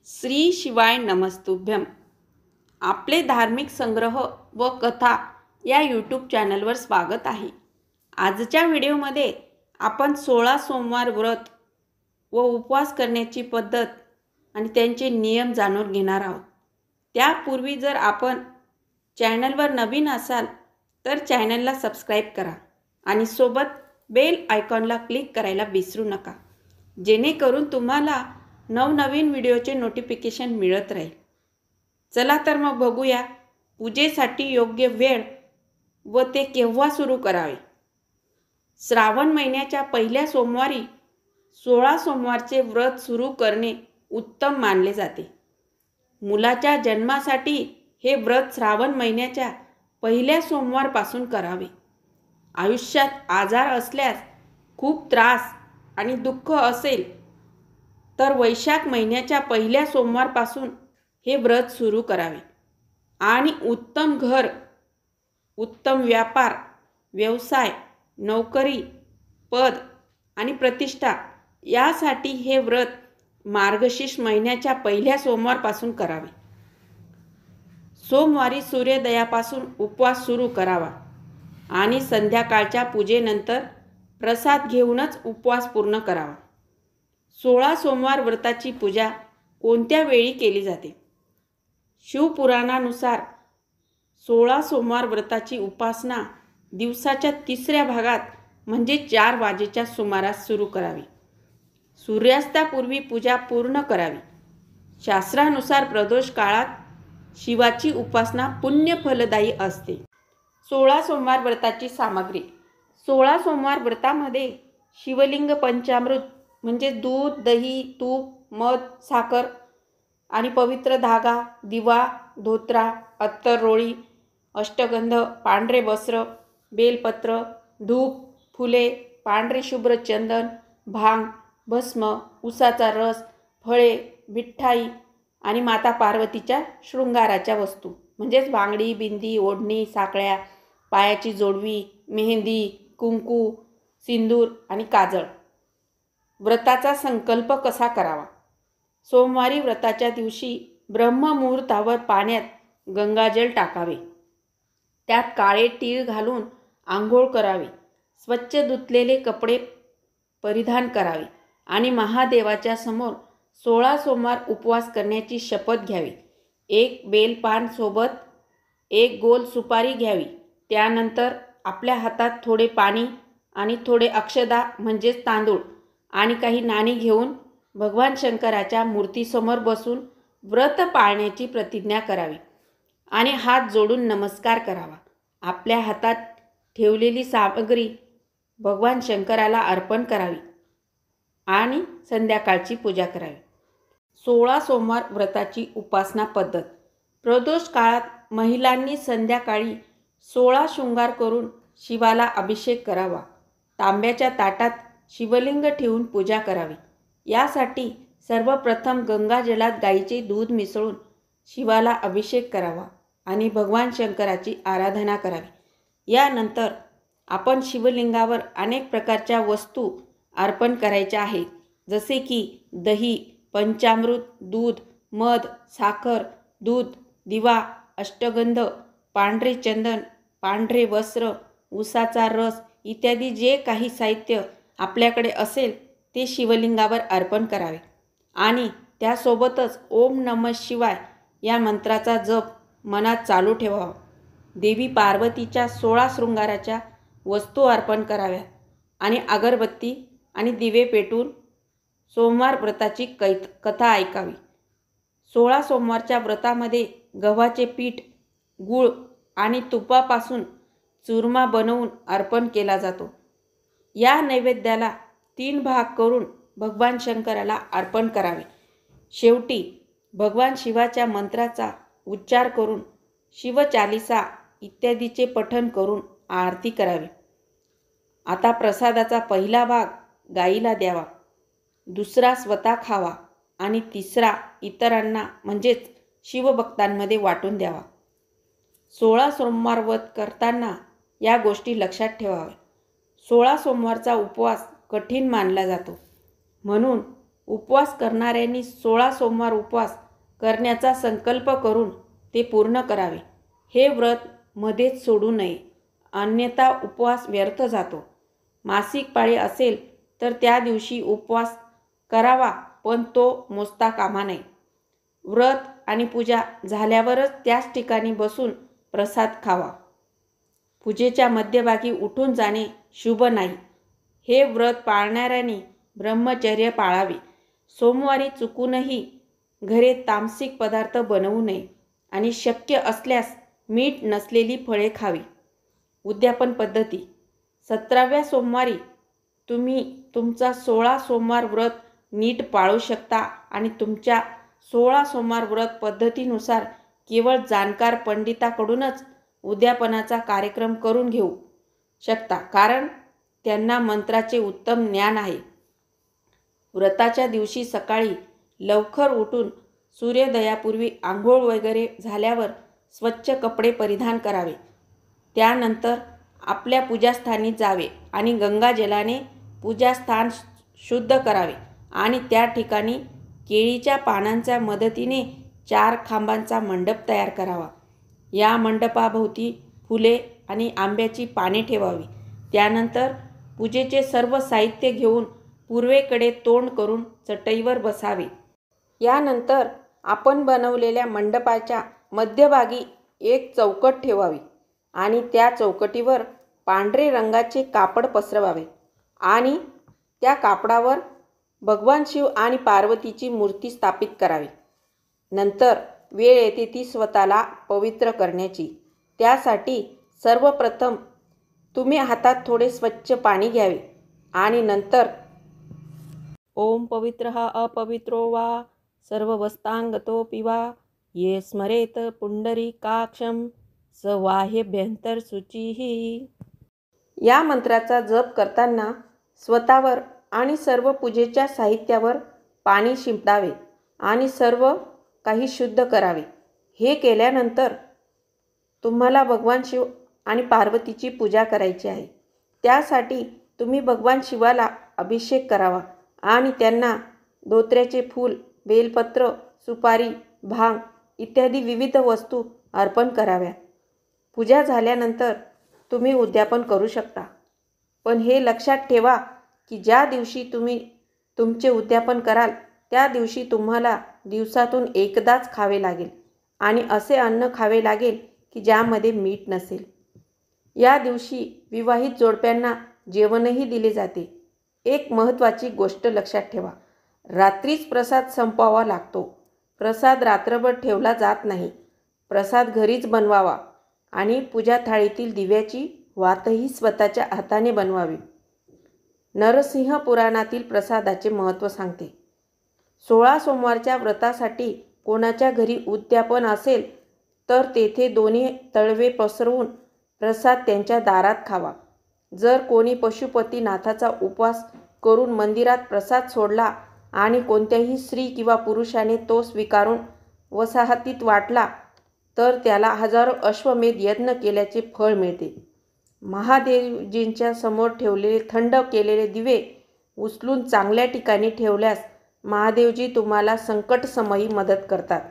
श्री शिवाय नमस्तुभ्यम. आपले धार्मिक संग्रह व कथा या यूट्यूब चॅनलवर स्वागत आहे. आजच्या व्हिडिओमध्ये आपण 16 सोमवार व्रत व उपवास करण्याची पद्धत आणि त्यांचे नियम जाणून घेणार आहोत. त्यापूर्वी जर आपण चॅनलवर नवीन असाल तर चॅनलला सबस्क्राईब करा आणि सोबत बेल आयकॉनला क्लिक करायला विसरू नका, जेणेकरून तुम्हाला नवनवीन व्हिडिओचे नोटिफिकेशन मिळत राहील. चला तर मग बघूया पूजेसाठी योग्य वेळ व ते केव्हा सुरू करावे. श्रावण महिन्याच्या पहिल्या सोमवारी 16 सोमवारचे व्रत सुरू करणे उत्तम मानले जाते. मुलाच्या जन्मासाठी हे व्रत श्रावण महिन्याच्या पहिल्या सोमवारपासून करावे. आयुष्यात आजार असल्यास, खूप त्रास आणि दुःख असेल तर वैशाख महिन्याच्या पहिल्या सोमवारपासून हे व्रत सुरू करावे. आणि उत्तम घर, उत्तम व्यापार, व्यवसाय, नोकरी, पद आणि प्रतिष्ठा यासाठी हे व्रत मार्गशीर्ष महिन्याच्या पहिल्या सोमवारपासून करावे. सोमवारी सूर्योदयापासून उपवास सुरू करावा आणि संध्याकाळच्या पूजेनंतर प्रसाद घेऊनच उपवास पूर्ण करावा. 16 सोमवार व्रताची पूजा कोणत्या वेळी केली जाते? शिवपुराणानुसार 16 सोमवार व्रताची उपासना दिवसाच्या तिसऱ्या भागात म्हणजे 4 वाजेच्या सुमारास सुरू करावी. सूर्यास्तापूर्वी पूजा पूर्ण करावी. शास्त्रानुसार प्रदोष काळात शिवाची उपासना पुण्यफलदायी असते. 16 सोमवार व्रताची सामग्री. 16 सोमवार व्रतामध्ये शिवलिंग, पंचामृत म्हणजे दूध, दही, तूप, मध, साखर आणि पवित्र धागा, दिवा, धोत्रा, अत्तर, रोळी, अष्टगंध, पांढरे वस्त्र, बेलपत्र, धूप, फुले, पांढरे शुभ्र चंदन, भांग, भस्म, उसाचा रस, फळे, मिठाई आणि माता पार्वतीच्या शृंगाराच्या वस्तू म्हणजेच बांगडी, बिंदी, ओढणी, साकळ्या, पायाची जोडवी, मेहंदी, कुंकू, सिंदूर आणि काजळ. व्रताचा संकल्प कसा करावा? सोमवारी व्रताच्या दिवशी ब्रह्ममुहूर्तावर पाण्यात गंगाजल टाकावे. त्यात काळे तीळ घालून आंघोळ करावी. स्वच्छ धुतलेले कपडे परिधान करावे आणि महादेवाच्या समोर 16 सोमवार उपवास करण्याची शपथ घ्यावी. एक बेलपान सोबत एक गोल सुपारी घ्यावी. त्यानंतर आपल्या हातात थोडे पाणी आणि थोडे अक्षदा म्हणजेच तांदूळ आणि काही नाणी घेऊन भगवान शंकराच्या मूर्तीसमोर बसून व्रत पाळण्याची प्रतिज्ञा करावी आणि हात जोडून नमस्कार करावा. आपल्या हातात ठेवलेली सामग्री भगवान शंकराला अर्पण करावी आणि संध्याकाळची पूजा करावी. 16 सोमवार व्रताची उपासना पद्धत. प्रदोष काळात महिलांनी संध्याकाळी 16 शृंगार करून शिवाला अभिषेक करावा. तांब्याच्या ताटात शिवलिंग ठेवून पूजा करावी. यासाठी सर्वप्रथम गंगाजलात गाईचे दूध मिसळून शिवाला अभिषेक करावा आणि भगवान शंकराची आराधना करावी. यानंतर आपण शिवलिंगावर अनेक प्रकारच्या वस्तू अर्पण करायच्या आहेत, जसे की दही, पंचामृत, दूध, मध, साखर, दूध, दिवा, अष्टगंध, पांढरे चंदन, पांढरे वस्त्र, उसाचा रस इत्यादी जे काही साहित्य आपल्याकडे असेल ते शिवलिंगावर अर्पण करावे आणि त्यासोबतच ओम नमः शिवाय या मंत्राचा जप मनात चालू ठेवावा. देवी पार्वतीच्या 16 शृंगाराच्या वस्तू अर्पण कराव्यात आणि अगरबत्ती आणि दिवे पेटून सोमवार व्रताची कथा ऐकावी. 16 सोमवारच्या व्रतामध्ये गव्हाचे पीठ, गूळ आणि तुपापासून चुरमा बनवून अर्पण केला जातो. या नैवेद्याला 3 भाग करून भगवान शंकराला अर्पण करावे. शेवटी भगवान शिवाच्या मंत्राचा उच्चार करून शिवचालिसा इत्यादीचे पठण करून आरती करावी. आता प्रसादाचा पहिला भाग गाईला द्यावा, दुसरा स्वतः खावा आणि तिसरा इतरांना म्हणजेच शिवभक्तांमध्ये वाटून द्यावा. 16 सोमवार व्रत करताना या गोष्टी लक्षात ठेवाव्या. 16 सोमवारचा उपवास कठीण मानला जातो, म्हणून उपवास करणाऱ्यांनी 16 सोमवार उपवास करण्याचा संकल्प करून ते पूर्ण करावे. हे व्रत मध्येच सोडू नये, अन्यथा उपवास व्यर्थ जातो. मासिक पाळी असेल तर त्या दिवशी उपवास करावा, पण तो मोजता कामा नये. व्रत आणि पूजा झाल्यावरच त्याच ठिकाणी बसून प्रसाद खावा. पूजेच्या मध्यभागी उठून जाणे शुभ नाही. हे व्रत पाळणाऱ्यांनी ब्रह्मचर्य पाळावे. सोमवारी चुकूनही घरी तामसिक पदार्थ बनवू नये आणि शक्य असल्यास मीठ नसलेली फळे खावी. उद्यापन पद्धती. 17व्या सोमवारी तुम्ही तुमचा 16 सोमवार व्रत नीट पाळू शकता आणि तुमच्या 16 सोमवार व्रत पद्धतीनुसार केवळ जाणकार पंडिताकडूनच उद्यापनाचा कार्यक्रम करून घेऊ शकता, कारण त्यांना मंत्राचे उत्तम ज्ञान आहे. व्रताच्या दिवशी सकाळी लवकर उठून सूर्योदयापूर्वी आंघोळ वगैरे झाल्यावर स्वच्छ कपडे परिधान करावे. त्यानंतर आपल्या पूजास्थानी जावे आणि गंगाजलाने पूजास्थान शुद्ध करावे आणि त्या ठिकाणी केळीच्या पानांच्या मदतीने 4 खांबांचा मंडप तयार करावा. या मंडपाभोवती फुले आणि आंब्याची पाने ठेवावी. त्यानंतर पूजेचे सर्व साहित्य घेऊन पूर्वेकडे तोंड करून चटईवर बसावे. यानंतर आपण बनवलेल्या मंडपाच्या मध्यभागी एक चौकट ठेवावी आणि त्या चौकटीवर पांढरे रंगाचे कापड पसरवावे आणि त्या कापडावर भगवान शिव आणि पार्वतीची मूर्ती स्थापित करावी. नंतर वेळ येते ती स्वतःला पवित्र करण्याची. त्यासाठी सर्वप्रथम तुम्ही हातात थोडे स्वच्छ पाणी घ्यावे आणि नंतर ओम पवित्रः अपवित्रो वा सर्ववस्तांगतोऽपि वा ये स्मरेत पुंडरीकाक्षं स वाह्यभ्यंतरशुचिः या मंत्राचा जप करताना स्वतःवर आणि सर्व पूजेच्या साहित्यावर पाणी शिंपडावे आणि सर्व काही शुद्ध करावे. हे केल्यानंतर तुम्हाला भगवान शिव आणि पार्वतीची पूजा करायची आहे. त्यासाठी तुम्ही भगवान शिवाला अभिषेक करावा आणि त्यांना धोत्र्याचे फूल, बेलपत्र, सुपारी, भांग इत्यादी विविध वस्तू अर्पण कराव्या. पूजा झाल्यानंतर तुम्ही उद्यापन करू शकता. पण हे लक्षात ठेवा की ज्या दिवशी तुम्ही तुमचे उद्यापन कराल त्या दिवशी तुम्हाला दिवसातून एकदाच खावे लागेल आणि असे अन्न खावे लागेल की ज्यामध्ये मीठ नसेल. या दिवशी विवाहित जोडप्यांना जेवणही दिले जाते. एक महत्त्वाची गोष्ट लक्षात ठेवा, रात्रीच प्रसाद संपवावा लागतो. प्रसाद रात्रभर ठेवला जात नाही. प्रसाद घरीच बनवावा आणि पूजा थाळीतील दिव्याची वातही स्वतःच्या हाताने बनवावी. नरसिंह पुराणातील प्रसादाचे महत्त्व सांगते. 16 सोमवारच्या व्रतासाठी कोणाच्या घरी उद्यापन असेल तर तेथे दोन्ही तळवे पसरवून प्रसाद त्यांच्या दारात खावा. जर कोणी पशुपतीनाथाचा उपवास करून मंदिरात प्रसाद सोडला आणि कोणत्याही स्त्री किंवा पुरुषाने तो स्वीकारून वसाहतीत वाटला तर त्याला हजारो अश्वमेध यज्ञ केल्याचे फळ मिळते. महादेवजींच्या समोर ठेवलेले थंड केलेले दिवे उचलून चांगल्या ठिकाणी ठेवल्यास महादेवजी तुम्हाला संकटसमयी मदत करतात.